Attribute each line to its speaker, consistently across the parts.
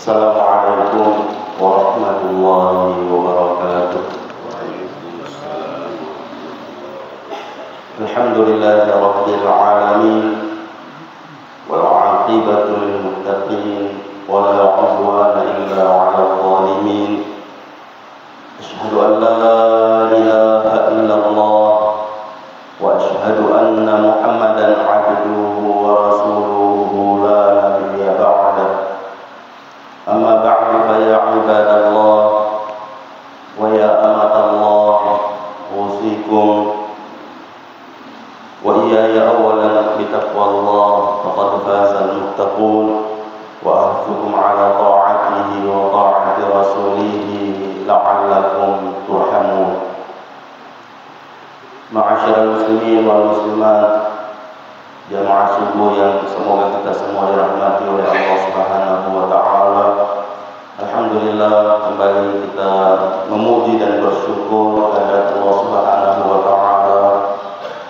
Speaker 1: Assalamualaikum warahmatullahi wabarakatuh. Alhamdulillahi rabbil alamin wal 'aqibatu lil muttaqin wa la 'udwana illa 'alal zalimin. Asyhadu an la ilaha illallah wa asyhadu anna Muhammadan 'abduhu wa rasuluhu la nabiyya ba'dahu. Amma ba'du fa ya ibadallah wa ya amatallah, usikum wa iyaya awalan bitaqwallah faqad fazal muttaqun wa ahfukum ala ta'atihi wa ta'ati rasulihi la'allakum turhamun. Ma'asyiral muslimin wal muslimat, jamaah subuh yang semoga kita semua dirahmati oleh Allah Subhanahu wa taala. Alhamdulillah, kembali kita memuji dan bersyukur kepada Allah Subhanahu wa taala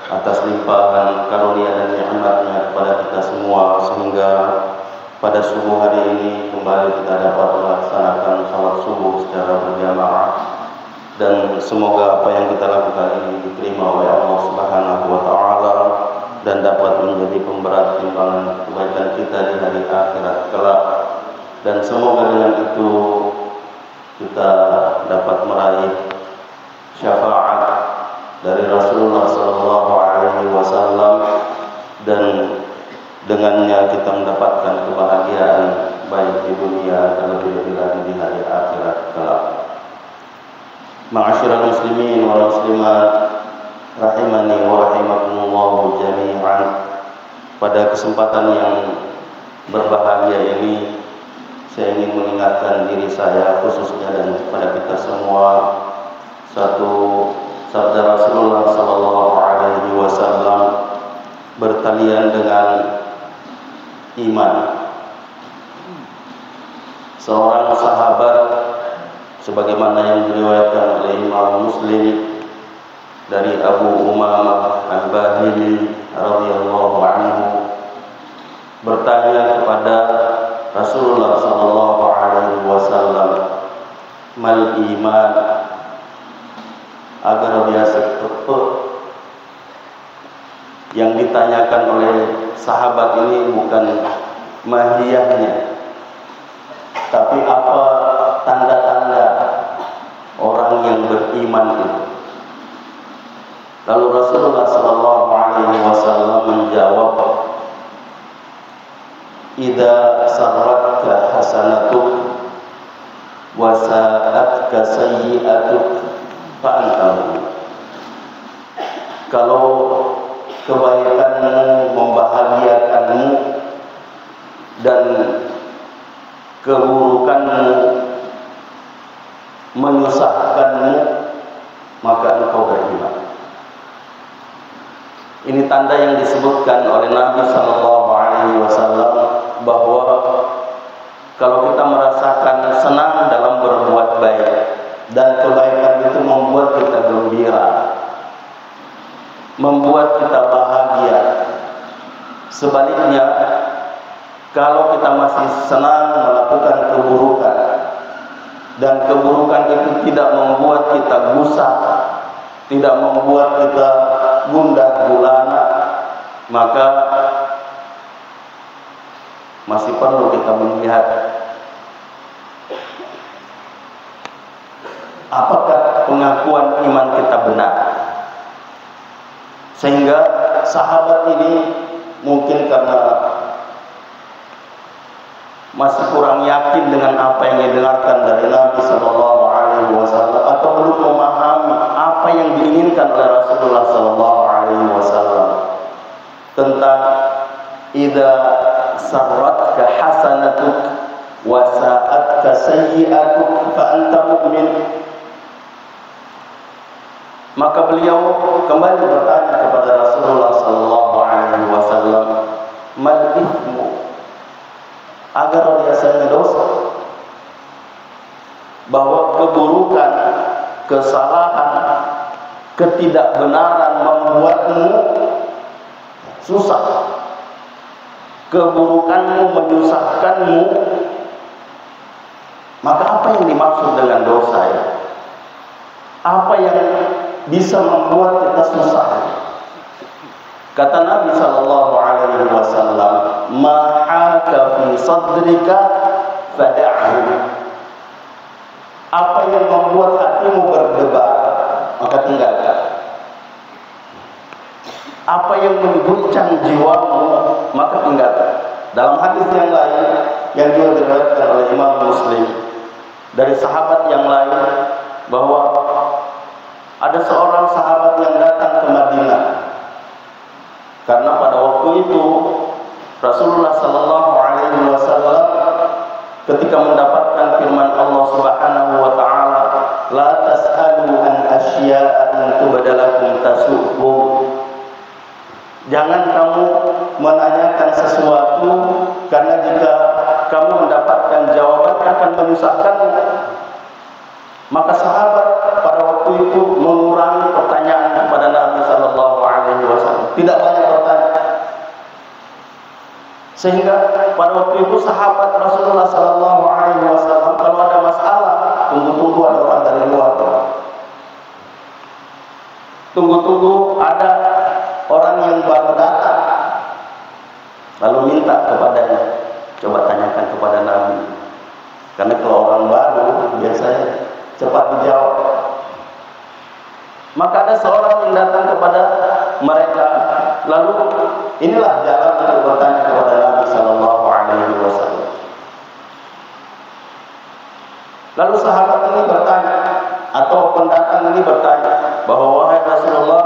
Speaker 1: atas limpahan karunia dan nikmat-Nya kepada kita semua, sehingga pada subuh hari ini kembali kita dapat melaksanakan salat subuh secara berjamaah, dan semoga apa yang kita lakukan ini diterima oleh Allah Subhanahu wa taala dan dapat menjadi pemberat timbangan kebaikan kita di hari akhirat kelak. Dan semoga dengan itu kita dapat meraih syafaat dari Rasulullah SAW, dan dengannya kita mendapatkan kebahagiaan baik di dunia dan lebih-lebih lagi di hari akhirat kelak. Ma'asyiral muslimin wal muslimat rahimani wa rahimakumullah jami'an. Pada kesempatan yang berbahagia ini, saya ingin mengingatkan diri saya khususnya dan kepada kita semua satu sabda Rasulullah SAW bertalian dengan iman. Seorang sahabat sebagaimana yang diriwayatkan oleh Imam Muslim dari Abu Umamah Al-Bahili radhiyallahu anhu bertanya kepada Rasulullah sallallahu alaihi wasallam, mal iman, agar dia setepat. Yang ditanyakan oleh sahabat ini bukan mahiyahnya, tapi apa tanda-tanda orang yang beriman itu. Lalu Rasulullah sallallahu alaihi wasallam menjawab, idza sarratka hasanatuk wa sa'atka sayyi'atuk fa anta mu'min. Kalau kebaikanmu membahagiakanmu dan keburukanmu menyusahkanmu, maka engkau beriman. Ini tanda yang disebutkan oleh Nabi sallallahu alaihi wasallam bahwa kalau kita merasakan senang dalam berbuat baik dan kebaikan itu membuat kita gembira, membuat kita bahagia. Sebaliknya, kalau kita masih senang melakukan keburukan dan keburukan itu tidak membuat kita gusar, tidak membuat kita gundah gulana, maka masih perlu kita melihat apakah pengakuan iman kita benar. Sehingga sahabat ini mungkin karena masih kurang yakin dengan apa yang didengarkan dari Nabi Sallallahu Alaihi Wasallam, atau belum memahami apa yang diinginkan oleh Rasulullah Sallallahu Alaihi Wasallam tentang idza sarratka hasanatuk wa sa'atka sayyi'atuk fa anta mu'min. Maka beliau kembali bertanya kepada Rasulullah sallallahu alaihi wasallam, mal ithmu, agar biasanya dosa, bahwa keburukan, kesalahan, ketidakbenaran membuatmu susah, keburukanmu menyusahkanmu, Maka apa yang dimaksud dengan dosa ya? Apa yang bisa membuat kita susah? Kata Nabi sallallahu alaihi wasallam, "Ma haka fi sadrika fad'ahu." Apa yang membuat hatimu berdebar, maka tinggalkan. Apa yang mengguncang jiwamu, maka tinggalkan. Dalam hadis yang lain yang juga diriwayatkan oleh Imam Muslim dari sahabat yang lain, bahwa ada seorang sahabat yang datang ke Madinah karena pada waktu itu Rasulullah sallallahu alaihi wasallam ketika mendapatkan firman Allah Subhanahu wa taala, la tas'alu an asya'a tubadalakum tasu'kum. Jangan kamu menanyakan sesuatu karena jika kamu mendapatkan jawaban akan menyusahkanmu. Maka sahabat pada waktu itu mengurangi pertanyaan kepada Nabi sallallahu alaihi wasallam. Tidak banyak bertanya. Sehingga pada waktu itu sahabat Rasulullah sallallahu alaihi wasallam kalau ada masalah, tunggu-tunggu ada orang dari luar. Tunggu-tunggu ada orang yang baru datang. Lalu minta kepadanya, coba tanyakan kepada Nabi. Karena kalau orang baru biasanya cepat dijawab. Maka ada seorang yang datang kepada mereka, lalu inilah jalan untuk bertanya kepada Nabi sallallahu alaihi wasallam. Lalu sahabat ini bertanya, atau pendatang ini bertanya, bahwa wahai Rasulullah,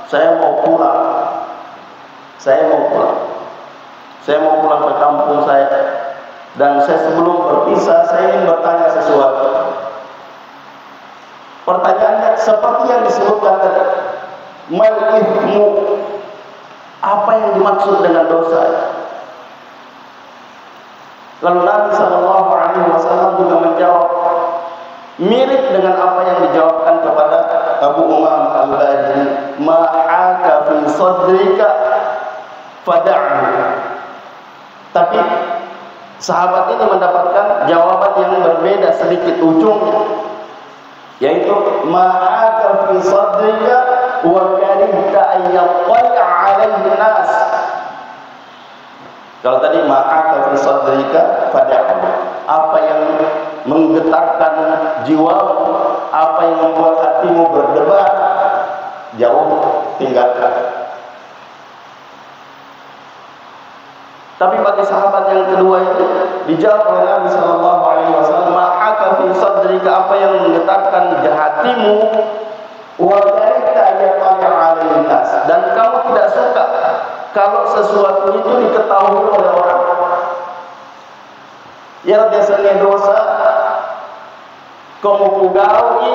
Speaker 1: saya mau pulang. Saya mau pulang ke kampung saya. Dan saya sebelum berpisah, saya ingin bertanya sesuatu. Pertanyaannya seperti yang disebutkan tadi, mal ithmu, apa yang dimaksud dengan dosa? Lalu Nabi sallallahu alaihi wasallam juga menjawab mirip dengan apa yang dijawabkan kepada Abu Umamah Al-Bahili, ma haka fi sadrika fad'ahu. Tapi sahabat ini mendapatkan jawaban yang berbeda sedikit ujungnya, yaitu ma'aka fi sadrika wa karihta an yattali'a 'alaihi nas. Kalau tadi ma'aka fi sadrika fad'ahu, apa yang menggetarkan jiwamu, apa yang membuat hatimu berdebar, jauh tinggalkan. Tapi bagi sahabat yang kedua itu dijawab oleh Nabi sallallahu alaihi wasallam, ma'aka fi sadrika, apa yang menggetarkan hatimu, wa karihta yattali'a 'alaihi nas, dan kamu tidak suka kalau sesuatu itu diketahui oleh orang. Ya biasanya dosa kamu pugaui,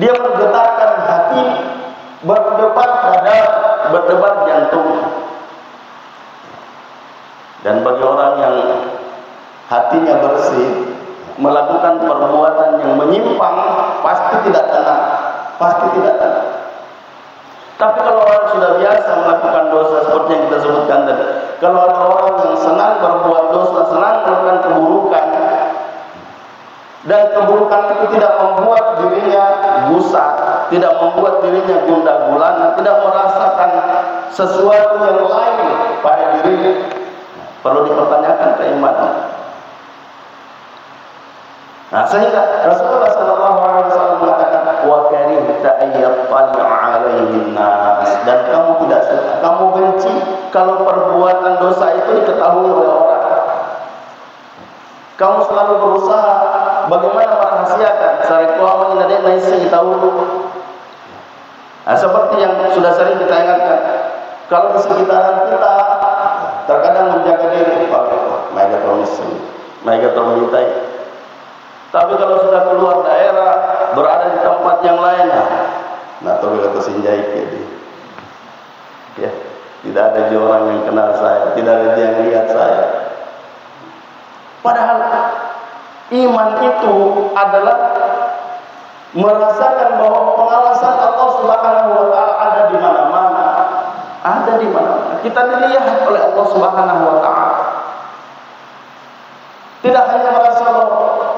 Speaker 1: dia menggetarkan hati, berdebar dada, berdebar jantung. Dan bagi orang yang hatinya bersih, melakukan perbuatan yang menyimpang, pasti tidak tenang. Tapi kalau orang sudah biasa melakukan dosa seperti yang kita sebutkan tadi, kalau ada orang yang senang berbuat dosa, senang melakukan keburukan, dan keburukan itu tidak membuat dirinya gusar, tidak membuat dirinya gundah gulana, tidak merasakan sesuatu yang lain pada dirinya, perlu dipertanyakan keimanan. Nah, sehingga Rasulullah SAW mengatakan, wa karihta ayyattali'a 'alaihin nas, dan kamu tidak suka, kamu benci kalau perbuatan dosa itu diketahui oleh orang. Kamu selalu berusaha bagaimana merahasiakan. Sarikwa menjadi naisi tahu. Nah, seperti yang sudah sering kita ingatkan, kalau di sekitaran kita terkadang menjaga diri, mereka termintai. Tapi kalau sudah keluar daerah, berada di tempat yang lain, nah tahu kata sinjai ya, tidak ada orang yang kenal saya, tidak ada yang lihat saya. Padahal iman itu adalah merasakan bahwa pengawasan Allah Subhanahu wa taala ada di mana-mana. Ada di mana-mana. Kita dilihat oleh Allah Subhanahu wa taala. Tidak hanya merasa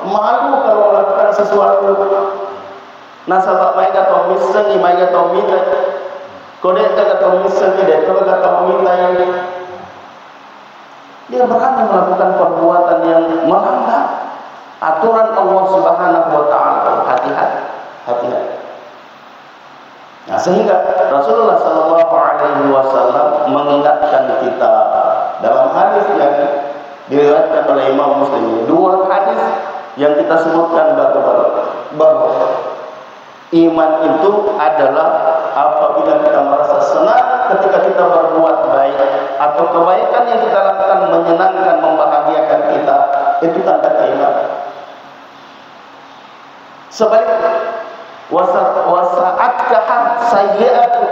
Speaker 1: malu kalau melakukan sesuatu. Nasabak mereka atau misalnya mereka atau minta, kode atau misalnya dia kalau kata minta yang dia berani melakukan perbuatan yang melanggar aturan Allah Subhanahu wa taala. Hati-hati. Nah, sehingga Rasulullah sallallahu alaihi wasallam mengingatkan kita dalam hadis yang diriwayatkan oleh Imam Muslim, dua hadis yang kita sebutkan bahwa iman itu adalah apabila kita merasa senang ketika kita berbuat baik atau kebaikan yang kita lakukan menyenangkan, membahagiakan kita, itu tanda keimanan. Sebaliknya, wasa'at kahar sayyi'atu,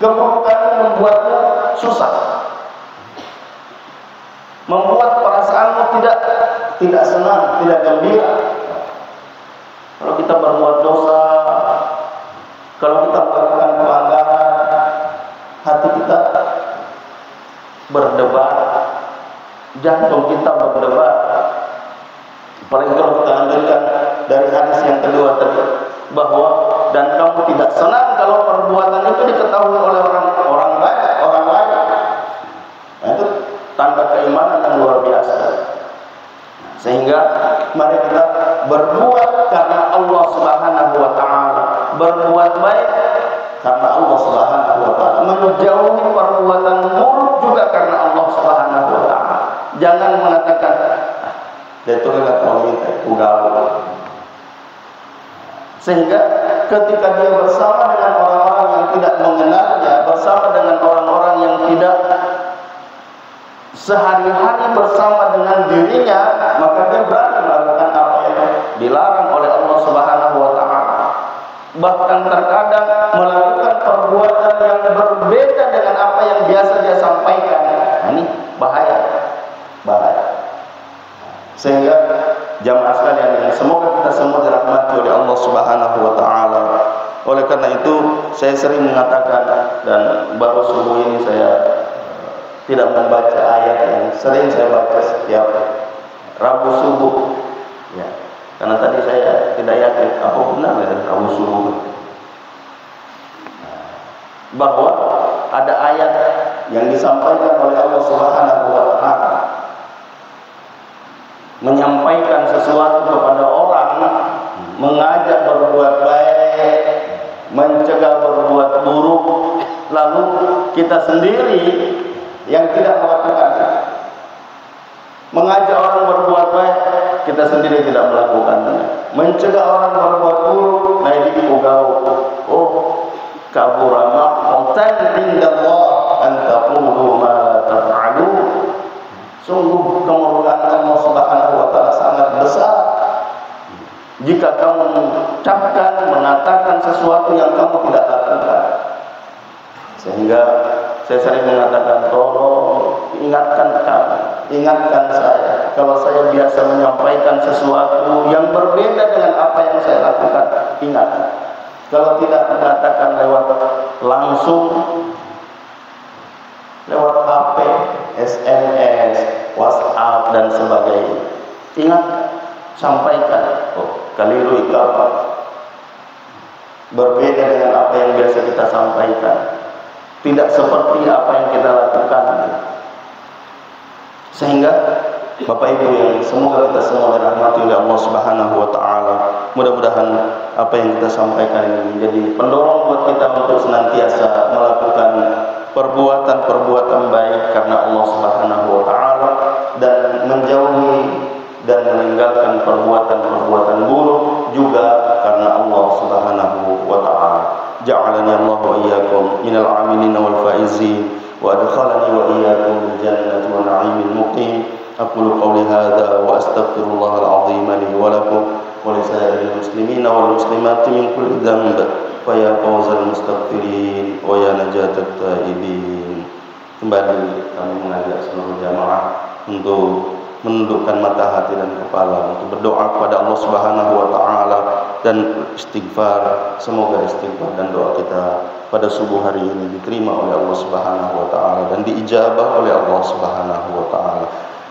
Speaker 1: keburukan membuatmu susah, membuat perasaanmu tidak senang, tidak gembira. Kalau kita berbuat dosa, kalau kita melakukan pelanggaran, hati kita berdebar, jantung kita berdebar. Paling kalau kita ambilkan dari hadis yang kedua tadi, bahwa dan kamu tidak senang kalau perbuatan itu diketahui oleh orang lain. Nah, itu tanda keimanan yang luar biasa. Sehingga mari kita berbuat karena Allah Subhanahu wa taala, berbuat baik karena Allah Subhanahu wa taala, menjauhi perbuatan buruk juga karena Allah Subhanahu wa taala. Jangan mengatakan dia itu enggak tahu itu gaul. Sehingga ketika dia bersama dengan orang-orang yang tidak mengenalnya, bersama dengan orang-orang yang tidak sehari-hari bersama dengan dirinya, maka dia berani melakukan apa yang dilarang oleh Allah Subhanahu wa taala. Bahkan terkadang melakukan perbuatan yang berbeda dengan apa yang biasa dia sampaikan. Nah, ini bahaya. Sehingga jamaah sekalian yang semoga kita semua dirahmati oleh Allah Subhanahu wa taala. Oleh karena itu saya sering mengatakan, dan baru subuh ini saya tidak membaca ayat yang sering saya baca setiap Rabu subuh, ya, karena tadi saya tidak yakin apa benar dari Rabu subuh, bahwa ada ayat yang disampaikan oleh Allah Subhanahu wa taala menyampaikan sesuatu kepada orang, mengajak berbuat baik, mencegah berbuat buruk, lalu kita sendiri yang tidak melakukannya. Mengajak orang berbuat baik, kita sendiri tidak melakukannya. Mencegah orang berbuat buruk, nah ini gaul. Oh, kabura maqtan indallah an taqulu ma la taf'alun. Sungguh kemurkaan Allah Subhanahu wa taala sangat besar jika kamu mengucapkan, mengatakan sesuatu yang kamu tidak lakukan. Sehingga saya sering mengatakan, tolong ingatkan saya kalau saya biasa menyampaikan sesuatu yang berbeda dengan apa yang saya lakukan, ingat. Kalau tidak mengatakan lewat langsung, lewat HP, SMS, WhatsApp dan sebagainya, ingat, sampaikan. Kaliru ikafat, berbeda dengan apa yang biasa kita sampaikan, tidak seperti apa yang kita lakukan. Sehingga Bapak Ibu yang semoga kita semua dirahmati oleh Allah Subhanahu wa taala, mudah-mudahan apa yang kita sampaikan ini menjadi pendorong buat kita untuk senantiasa melakukan perbuatan-perbuatan baik karena Allah Subhanahu wa taala, dan menjauhi dan meninggalkan perbuatan-perbuatan buruk juga karena Allah Subhanahu wa taala. Ja'alani Allah wa iyyakum minal 'amilin wal faizin wa adkhalani wa iyyakum bil jannati wa na'imil muqim. Aqulu qawli hadza wa astaghfirullahal 'azim li wa lakum wa li sa'iril muslimin wal muslimat min kulli dhanb fa ya fawzal mustaghfirin wa ya najatat taibin. Kembali kami mengajak seluruh jamaah untuk menundukkan mata hati dan kepala untuk berdoa kepada Allah Subhanahu wa taala dan istighfar. Semoga istighfar dan doa kita pada subuh hari ini diterima oleh Allah Subhanahu wa taala dan diijabah oleh Allah Subhanahu wa taala.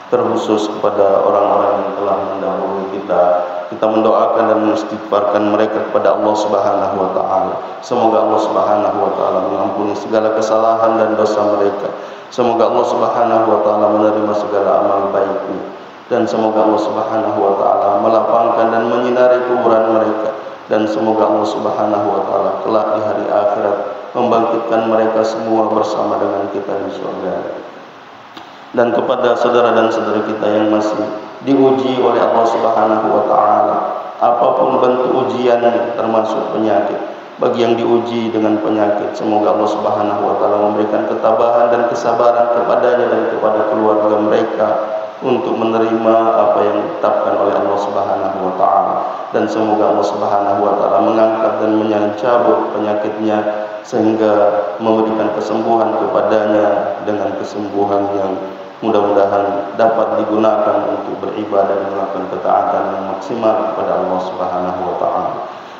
Speaker 1: terkhusus kepada orang-orang yang telah mendahului kita. Kita mendoakan dan mengistighfarkan mereka kepada Allah Subhanahu wa taala. Semoga Allah Subhanahu wa taala mengampuni segala kesalahan dan dosa mereka. Semoga Allah Subhanahu wa taala menerima segala amal baiknya, dan semoga Allah Subhanahu wa taala melapangkan dan menyinari kuburan mereka, dan semoga Allah Subhanahu wa taala kelak di hari akhirat membangkitkan mereka semua bersama dengan kita di surga. Dan kepada saudara dan saudari kita yang masih diuji oleh Allah Subhanahu wa taala, apapun bentuk ujiannya termasuk penyakit, bagi yang diuji dengan penyakit, semoga Allah Subhanahu wa taala memberikan ketabahan dan kesabaran kepadanya dan kepada keluarga mereka untuk menerima apa yang ditetapkan oleh Allah Subhanahu wa taala, dan semoga Allah Subhanahu wa taala mengangkat dan mencabut penyakitnya sehingga memberikan kesembuhan kepadanya dengan kesembuhan yang mudah-mudahan dapat digunakan untuk beribadah dan melakukan ketaatan yang maksimal kepada Allah Subhanahu wa taala.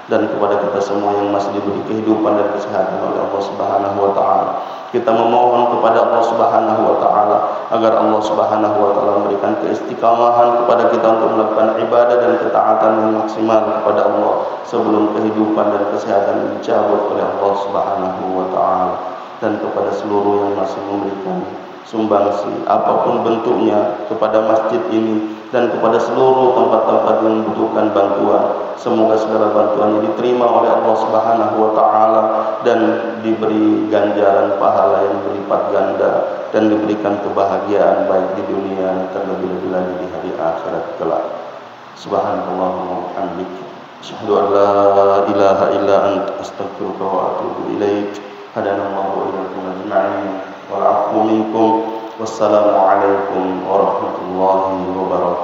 Speaker 1: Dan kepada kita semua yang masih diberi kehidupan dan kesehatan oleh Allah Subhanahu wa taala, kita memohon kepada Allah Subhanahu wa taala agar Allah Subhanahu wa taala memberikan keistiqamahan kepada kita untuk melakukan ibadah dan ketaatan yang maksimal kepada Allah sebelum kehidupan dan kesehatan dicabut oleh Allah Subhanahu wa taala. Dan kepada seluruh yang masih memberikan sumbangsi apapun bentuknya kepada masjid ini dan kepada seluruh tempat-tempat yang membutuhkan bantuan, semoga segala bantuannya diterima oleh Allah Subhanahu wa taala dan diberi ganjaran pahala yang berlipat ganda dan diberikan kebahagiaan baik di dunia terlebih-lebih lagi di hari akhirat kelak. Subhanallahumma wa bihamdihi, asyhadu an la ilaha illa anta, astaghfiruka wa atubu ilaik. Hadanallahu wa iyyakum ajma'in. Wa'afu minkum. Wassalamualaikum warahmatullahi wabarakatuh.